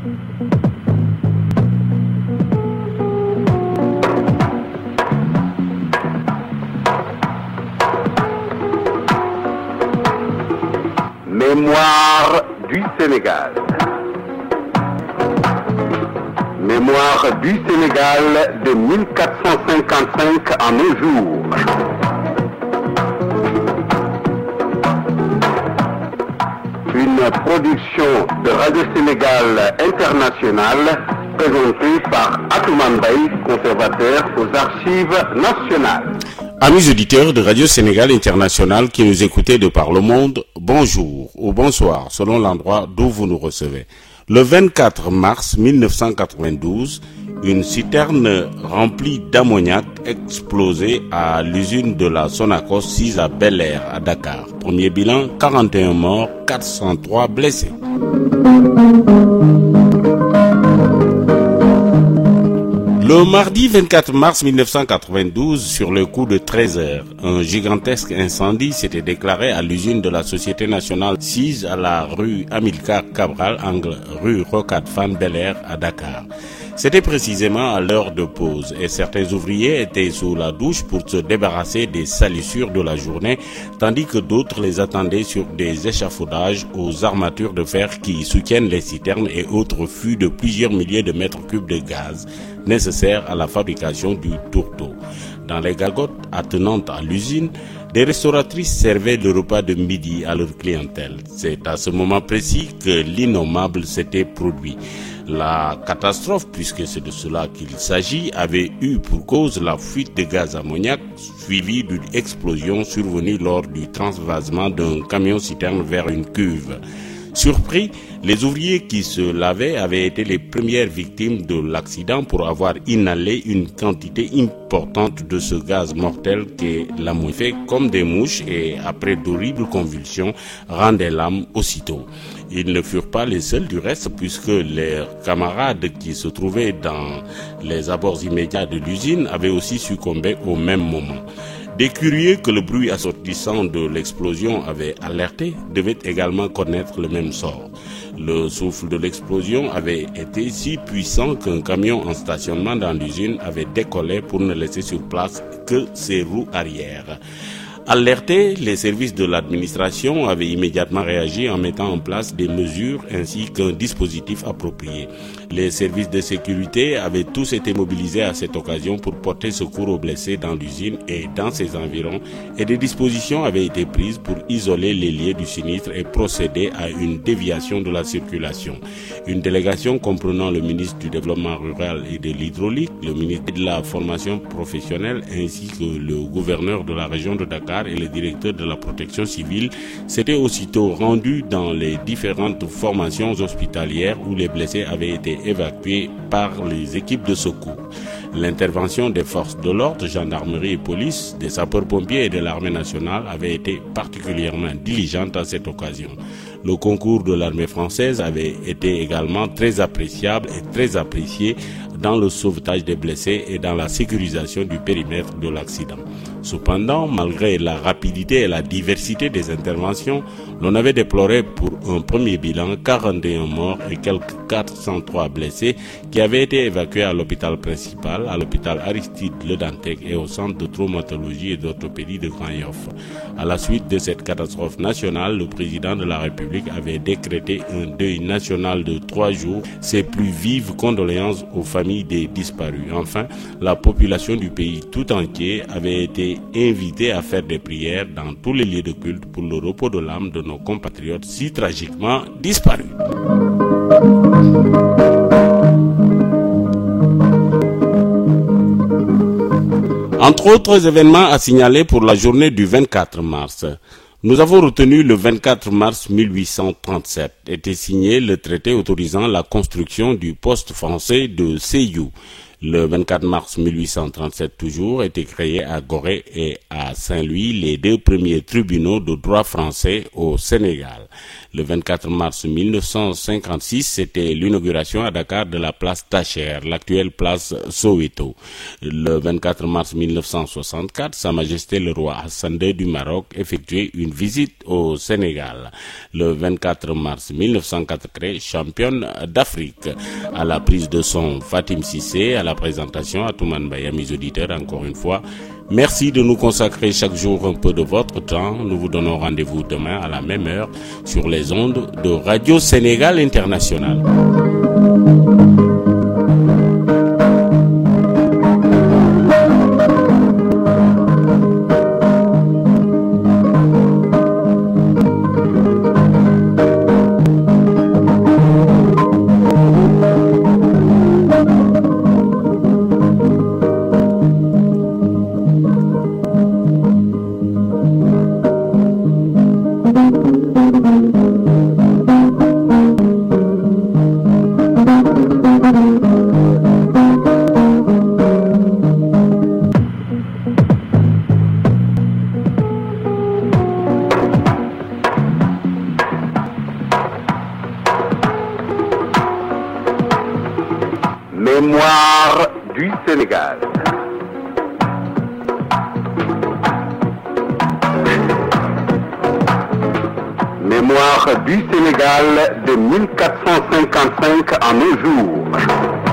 Mémoire du Sénégal. Mémoire du Sénégal de 1455 à nos jours. Une production de Radio Sénégal International présentée par Atoumane Baye, conservateur aux Archives nationales. Amis auditeurs de Radio Sénégal International qui nous écoutez de par le monde, bonjour ou bonsoir selon l'endroit d'où vous nous recevez. Le 24 mars 1992, une citerne remplie d'ammoniac explosait à l'usine de la Sonacos 6 à Bel-Air à Dakar. Premier bilan, 41 morts, 403 blessés. Le mardi 24 mars 1992, sur le coup de 13 heures, un gigantesque incendie s'était déclaré à l'usine de la Société Nationale 6 à la rue Amilcar Cabral, angle rue Rocade Fan Bel-Air à Dakar. C'était précisément à l'heure de pause et certains ouvriers étaient sous la douche pour se débarrasser des salissures de la journée, tandis que d'autres les attendaient sur des échafaudages aux armatures de fer qui soutiennent les citernes et autres fûts de plusieurs milliers de mètres cubes de gaz nécessaires à la fabrication du tourteau. Dans les gargotes attenantes à l'usine, des restauratrices servaient le repas de midi à leur clientèle. C'est à ce moment précis que l'innommable s'était produit. La catastrophe, puisque c'est de cela qu'il s'agit, avait eu pour cause la fuite de gaz ammoniac suivie d'une explosion survenue lors du transvasement d'un camion-citerne vers une cuve. Surpris, les ouvriers qui se lavaient avaient été les premières victimes de l'accident pour avoir inhalé une quantité importante de ce gaz mortel qui l'ammoniac fait comme des mouches et, après d'horribles convulsions, rendait l'âme aussitôt. Ils ne furent pas les seuls du reste puisque leurs camarades qui se trouvaient dans les abords immédiats de l'usine avaient aussi succombé au même moment. Des curieux que le bruit assortissant de l'explosion avait alerté devaient également connaître le même sort. Le souffle de l'explosion avait été si puissant qu'un camion en stationnement dans l'usine avait décollé pour ne laisser sur place que ses roues arrière. Alertés, les services de l'administration avaient immédiatement réagi en mettant en place des mesures ainsi qu'un dispositif approprié. Les services de sécurité avaient tous été mobilisés à cette occasion pour porter secours aux blessés dans l'usine et dans ses environs, et des dispositions avaient été prises pour isoler les lieux du sinistre et procéder à une déviation de la circulation. Une délégation comprenant le ministre du Développement rural et de l'Hydraulique, le ministre de la Formation professionnelle ainsi que le gouverneur de la région de Dakar et le directeur de la protection civile s'étaient aussitôt rendus dans les différentes formations hospitalières où les blessés avaient été évacués par les équipes de secours. L'intervention des forces de l'ordre, gendarmerie et police, des sapeurs-pompiers et de l'armée nationale avait été particulièrement diligente à cette occasion. Le concours de l'armée française avait été également très appréciable et très apprécié dans le sauvetage des blessés et dans la sécurisation du périmètre de l'accident. Cependant, malgré la rapidité et la diversité des interventions, l'on avait déploré pour un premier bilan 41 morts et quelques 403 blessés qui avaient été évacués à l'hôpital principal, à l'hôpital Aristide Le Dantec et au centre de traumatologie et d'orthopédie de Grand Yoff. À la suite de cette catastrophe nationale, le président de la République avait décrété un deuil national de 3 jours, ses plus vives condoléances aux familles des disparus. Enfin, la population du pays tout entier avait été invitée à faire des prières dans tous les lieux de culte pour le repos de l'âme de nos compatriotes si tragiquement disparus. Entre autres événements à signaler pour la journée du 24 mars, nous avons retenu le 24 mars 1837, était signé le traité autorisant la construction du poste français de Seyou. Le 24 mars 1837 toujours étaient créés à Gorée et à Saint-Louis les deux premiers tribunaux de droit français au Sénégal. Le 24 mars 1956, c'était l'inauguration à Dakar de la place Tacher, l'actuelle place Soweto. Le 24 mars 1964, Sa Majesté le roi Hassan II du Maroc effectuait une visite au Sénégal. Le 24 mars 1904, championne d'Afrique. À la prise de son, Fatim Cissé, à la présentation, Atoumane Mbaye, mes auditeurs, encore une fois. Merci de nous consacrer chaque jour un peu de votre temps. Nous vous donnons rendez-vous demain à la même heure sur les ondes de Radio Sénégal International. Mémoire du Sénégal. Mémoire du Sénégal de 1455 à nos jours.